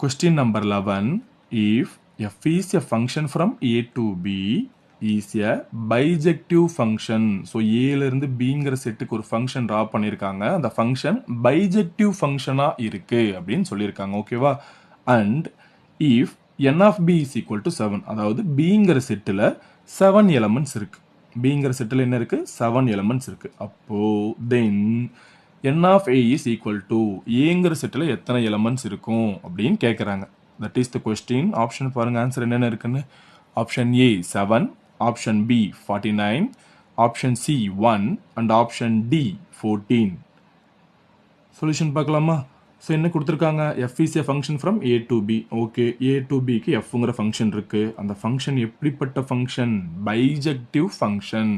Question number 11. If f is a function from a to b is a bijective function. So a இருந்து bங்கிற செட்டுக்கு ஒரு function draw பண்ணியிருக்காங்க. அந்த function bijective ஃபங்க்ஷனா இருக்கு அப்படின்னு சொல்லியிருக்காங்க. ஓகேவா? And if n of b is equal to 7. அதாவது bங்கிற செட்டில் 7 எலமெண்ட்ஸ் இருக்கு. bங்கிற செட்டில் என்ன இருக்கு? 7 எலமெண்ட்ஸ் இருக்கு. அப்போ then n of a is equal to ஏங்கிற செட்டில் எத்தனை எலமெண்ட்ஸ் இருக்கும் அப்படின்னு கேட்குறாங்க. That is the question. Option பாருங்க, ஆன்சர் என்னென்ன இருக்குன்னு. Option A 7, option B 49, option C 1 and option D 14. Solution பார்க்கலாமா? ஸோ என்ன கொடுத்துருக்காங்க? F is a function from A to B. Okay, A to பிக்கு எஃப்ங்கிற ஃபங்க்ஷன் இருக்கு. அந்த ஃபங்க்ஷன் எப்படிப்பட்ட function? Bijective function.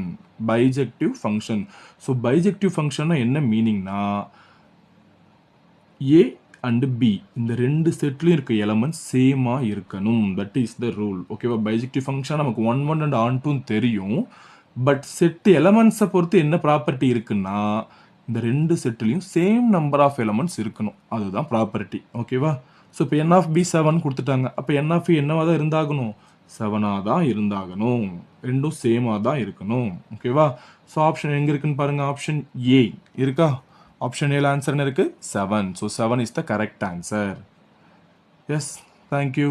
Bijective function. So bijective ஃபங்க்ஷன்னா என்ன மீனிங்னா, ஏ அண்ட் பி இந்த ரெண்டு செட்லையும் இருக்க எலமெண்ட்ஸ் சேமாக இருக்கணும். That is the rule. ஓகேவா? பைஜெக்டிவ் ஃபங்க்ஷன் நமக்கு 1 1 அண்ட் ஆன் 2 தெரியும். பட் செட் எலமெண்ட்ஸை பொறுத்து என்ன ப்ராப்பர்ட்டி இருக்குன்னா, இந்த ரெண்டு செட்லையும் சேம் நம்பர் ஆஃப் எலமெண்ட்ஸ் இருக்கணும். அதுதான் ப்ராப்பர்ட்டி. ஓகேவா? ஸோ இப்போ என் ஆஃப் பி 7 கொடுத்துட்டாங்க. அப்போ என் ஆஃப் என்னவா தான் இருந்தாகணும்? 7ஆக தான் இருந்தாகணும். ரெண்டும் சேமாக தான் இருக்கணும். ஓகேவா? ஸோ ஆப்ஷன் எங்கே இருக்குன்னு பாருங்க. ஆப்ஷன் ஏ இருக்கா? ஆப்ஷன் ஏல ஆன்சர் என்ன இருக்கு? 7. So 7 is the correct answer. Yes, thank you.